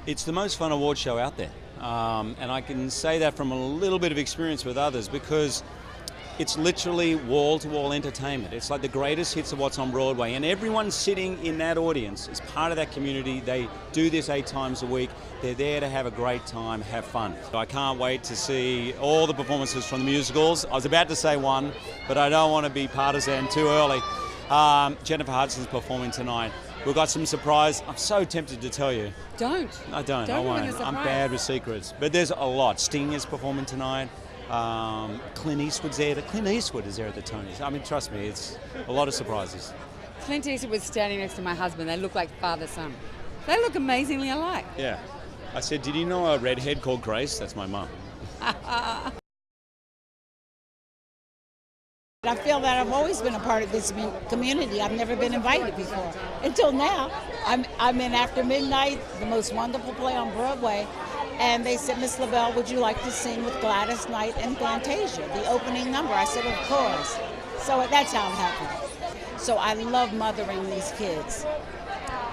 It's the most fun award show out there. And I can say that from a little bit of experience with others because it's literally wall-to-wall entertainment. It's like the greatest hits of what's on Broadway. And everyone sitting in that audience is part of that community. They do this 8 times a week. They're there to have a great time, have fun. I can't wait to see all the performances from the musicals. I was about to say one, but I don't want to be partisan too early. Jennifer Hudson's performing tonight. We've got some surprise. I'm so tempted to tell you. Don't. I don't. I Don't ruin won't. the I'm surprise. bad with secrets. But there's a lot. Sting is performing tonight. Clint Eastwood's there. Clint Eastwood is there at the Tonys. I mean, trust me, it's a lot of surprises. Clint Eastwood was standing next to my husband. They look like father-son. They look amazingly alike. Yeah. I said, did you know a redhead called Grace? That's my mum. I feel that I've always been a part of this community. I've never been invited before. Until now, I'm in After Midnight, the most wonderful play on Broadway, and they said, Miss LaBelle, would you like to sing with Gladys Knight and Fantasia, the opening number? I said, of course. So that's how it happened. So I love mothering these kids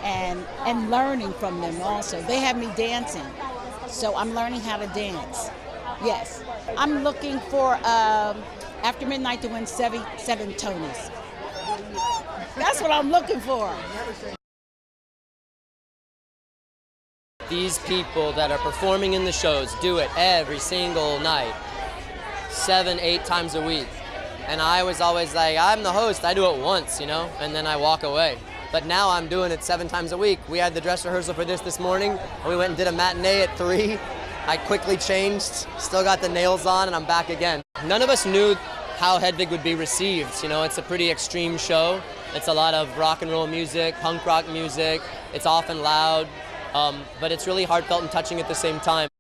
and learning from them also. They have me dancing, so I'm learning how to dance. Yes. I'm looking for After Midnight to win seven Tonys. That's what I'm looking for. These people that are performing in the shows do it every single night, 7, 8 times a week. And I was always like, I'm the host, I do it once, and then I walk away. But now I'm doing it 7 times a week. We had the dress rehearsal for this morning, and we went and did a matinee at 3. I quickly changed, still got the nails on, and I'm back again. None of us knew how Hedwig would be received. It's a pretty extreme show. It's a lot of rock and roll music, punk rock music. It's often loud, but it's really heartfelt and touching at the same time.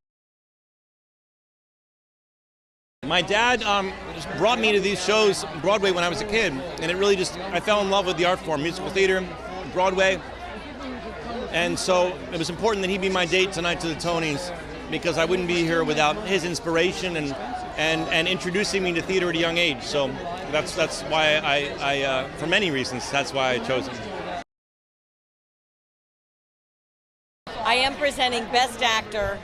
My dad just brought me to these shows, Broadway, when I was a kid, and it really I fell in love with the art form, musical theater, Broadway. And so it was important that he be my date tonight to the Tonys, because I wouldn't be here without his inspiration and introducing me to theater at a young age. So that's why I for many reasons, that's why I chose him. I am presenting Best Actor,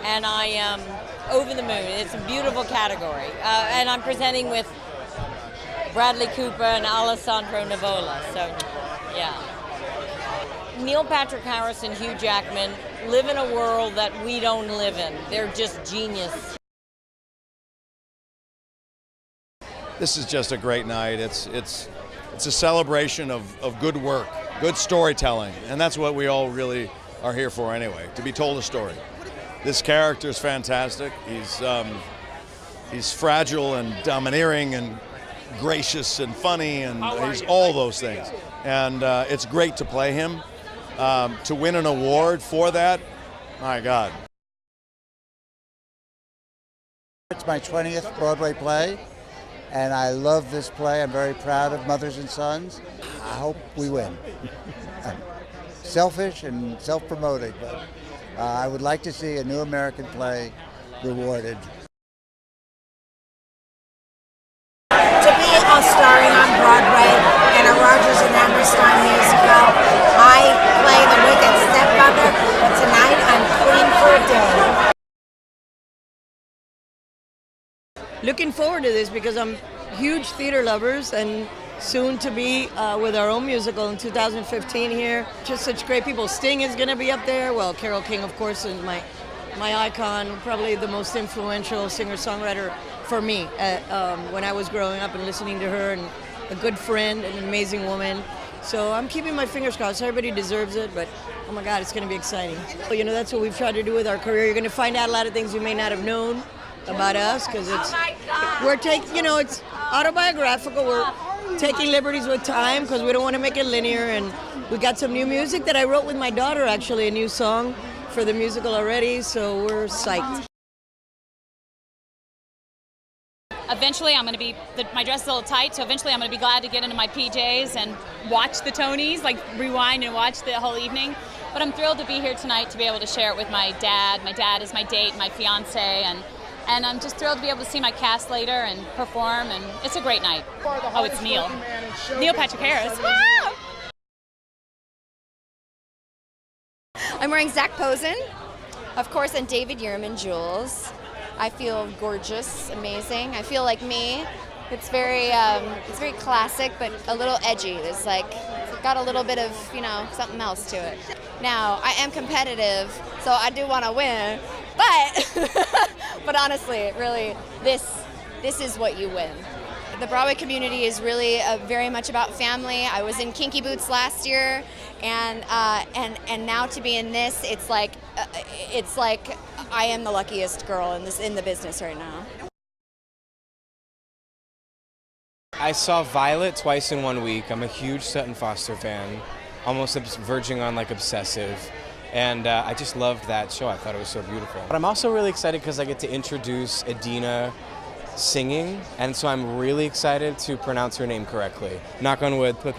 and I am over the moon. It's a beautiful category. And I'm presenting with Bradley Cooper and Alessandro Nivola. So, yeah. Neil Patrick Harris and Hugh Jackman live in a world that we don't live in. They're just genius. This is just a great night. It's a celebration of good work, good storytelling, and that's what we all really are here for anyway, to be told a story. This character is fantastic. He's fragile and domineering and gracious and funny, and he's all those things. And it's great to play him. To win an award for that, my God. It's my 20th Broadway play, and I love this play. I'm very proud of Mothers and Sons. I hope we win. I'm selfish and self-promoting, but I would like to see a new American play rewarded. To be starring on Broadway in a Rodgers and Hammerstein musical, I play the wicked stepmother, but tonight I'm queen for a day. Looking forward to this because I'm huge theater lovers and soon to be with our own musical in 2015 here. Just such great people. Sting is going to be up there. Well, Carole King, of course, is my icon, probably the most influential singer-songwriter for me when I was growing up and listening to her, and a good friend, an amazing woman. So I'm keeping my fingers crossed. Everybody deserves it, but oh my God, it's going to be exciting. That's what we've tried to do with our career. You're going to find out a lot of things you may not have known about us because it's autobiographical. We're taking liberties with time because we don't want to make it linear, and we got some new music that I wrote with my daughter, actually, a new song for the musical already, so we're psyched. Eventually I'm going to be, my dress is a little tight, so eventually I'm going to be glad to get into my PJs and watch the Tonys, like rewind and watch the whole evening. But I'm thrilled to be here tonight to be able to share it with my dad. My dad is my date, my fiance, and I'm just thrilled to be able to see my cast later and perform, and it's a great night. Oh, it's Neil. Neil Patrick Harris. I'm wearing Zach Posen. Of course, and David Yurman, Jules. I feel gorgeous, amazing. I feel like me. It's very classic, but a little edgy. It's got a little bit of, something else to it. Now, I am competitive, so I do want to win, but honestly, really, this is what you win. The Broadway community is really very much about family. I was in Kinky Boots last year, and now to be in this, it's like I am the luckiest girl in the business right now. I saw Violet twice in 1 week. I'm a huge Sutton Foster fan, almost verging on obsessive. And I just loved that show. I thought it was so beautiful. But I'm also really excited because I get to introduce Idina singing, and so I'm really excited to pronounce her name correctly. Knock on wood, puh.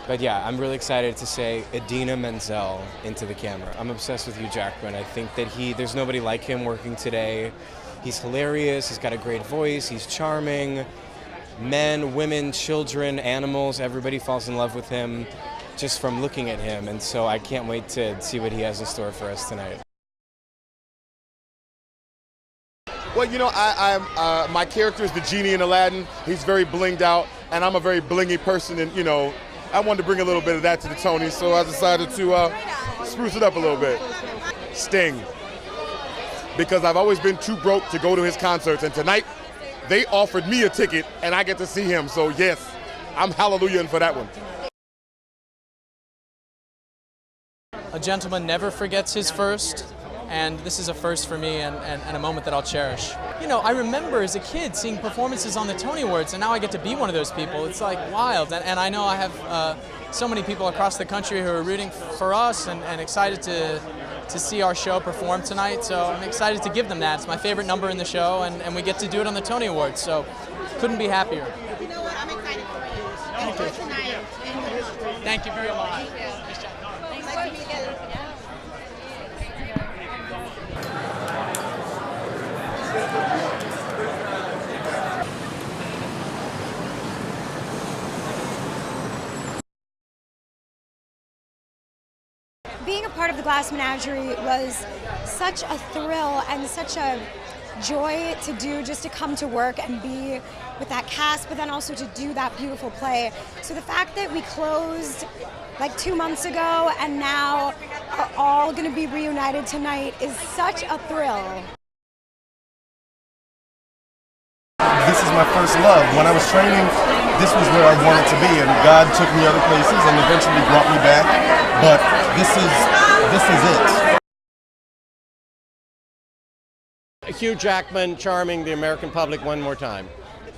But yeah, I'm really excited to say Idina Menzel into the camera. I'm obsessed with Hugh Jackman. I think that there's nobody like him working today. He's hilarious, he's got a great voice, he's charming. Men, women, children, animals, everybody falls in love with him just from looking at him, and so I can't wait to see what he has in store for us tonight. Well, my character is the genie in Aladdin. He's very blinged out, and I'm a very blingy person, and I wanted to bring a little bit of that to the Tonys, so I decided to spruce it up a little bit. Sting, because I've always been too broke to go to his concerts, and tonight they offered me a ticket, and I get to see him, so yes, I'm hallelujahing for that one. A gentleman never forgets his first, and this is a first for me and a moment that I'll cherish. I remember as a kid seeing performances on the Tony Awards, and now I get to be one of those people. It's wild, and I know I have so many people across the country who are rooting for us and excited to see our show perform tonight, so I'm excited to give them that. It's my favorite number in the show, and we get to do it on the Tony Awards, so couldn't be happier. You know what? I'm excited for you. Thank you. Tonight. Thank you very much. Thank you. Nice to meet you. Being a part of the Glass Menagerie was such a thrill and such a joy to do, just to come to work and be with that cast, but then also to do that beautiful play. So the fact that we closed 2 months ago and now are all going to be reunited tonight is such a thrill. This is my first love. When I was training, this was where I wanted to be, and God took me other places and eventually brought me back. But this is it. Hugh Jackman charming the American public one more time.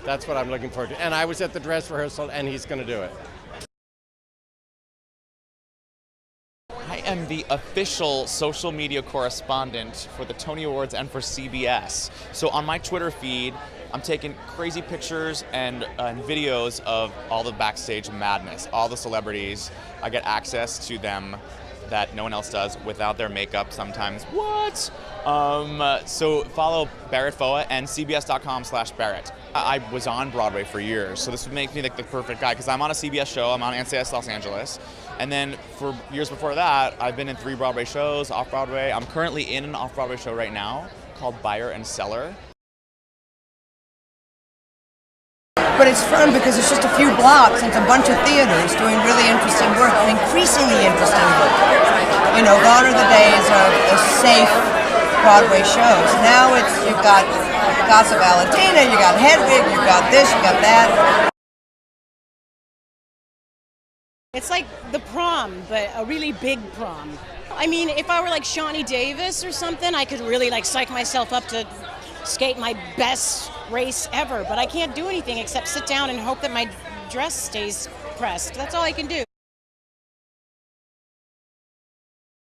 That's what I'm looking forward to. And I was at the dress rehearsal, and he's going to do it. I am the official social media correspondent for the Tony Awards and for CBS. So on my Twitter feed, I'm taking crazy pictures and videos of all the backstage madness, all the celebrities. I get access to them that no one else does without their makeup sometimes. What? So follow Barrett Foa and cbs.com/Barrett. I was on Broadway for years, so this would make me the perfect guy because I'm on a CBS show, I'm on NCIS Los Angeles. And then for years before that, I've been in 3 Broadway shows, off-Broadway. I'm currently in an off-Broadway show right now called Buyer and Seller. But it's fun because it's just a few blocks and it's a bunch of theaters doing really interesting work, and increasingly interesting work. Gone are the days of safe Broadway shows. Now you've got Casa Valentina, you got Hedwig, you got this, you got that. It's like the prom, but a really big prom. I mean, if I were like Shawnee Davis or something, I could really psych myself up to skate my best race ever, but I can't do anything except sit down and hope that my dress stays pressed. That's all I can do.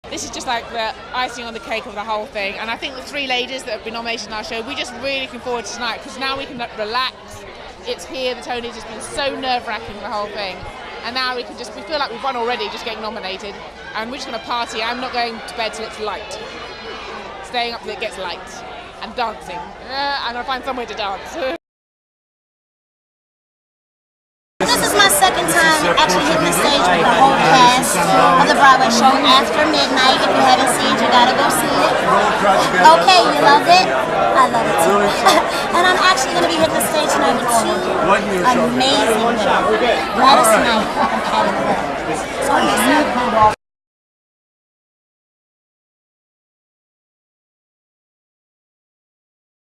This is just like the icing on the cake of the whole thing, and I think the 3 ladies that have been nominated in our show, we're just really looking forward to tonight because now we can relax. It's here, the Tonys has been so nerve-wracking, the whole thing, and now we feel like we've won already just getting nominated, and we're just going to party. I'm not going to bed till it's light, staying up till it gets light, and dancing. I'm going to find somewhere to dance. This is my second time actually hitting the stage with the whole cast, first of the Broadway show after midnight. If you haven't seen it, you gotta go see it. Okay, you loved it? I love it too. And I'm actually gonna be hitting the stage tonight with two amazing women. Gladys Knight and Patty LaBelle.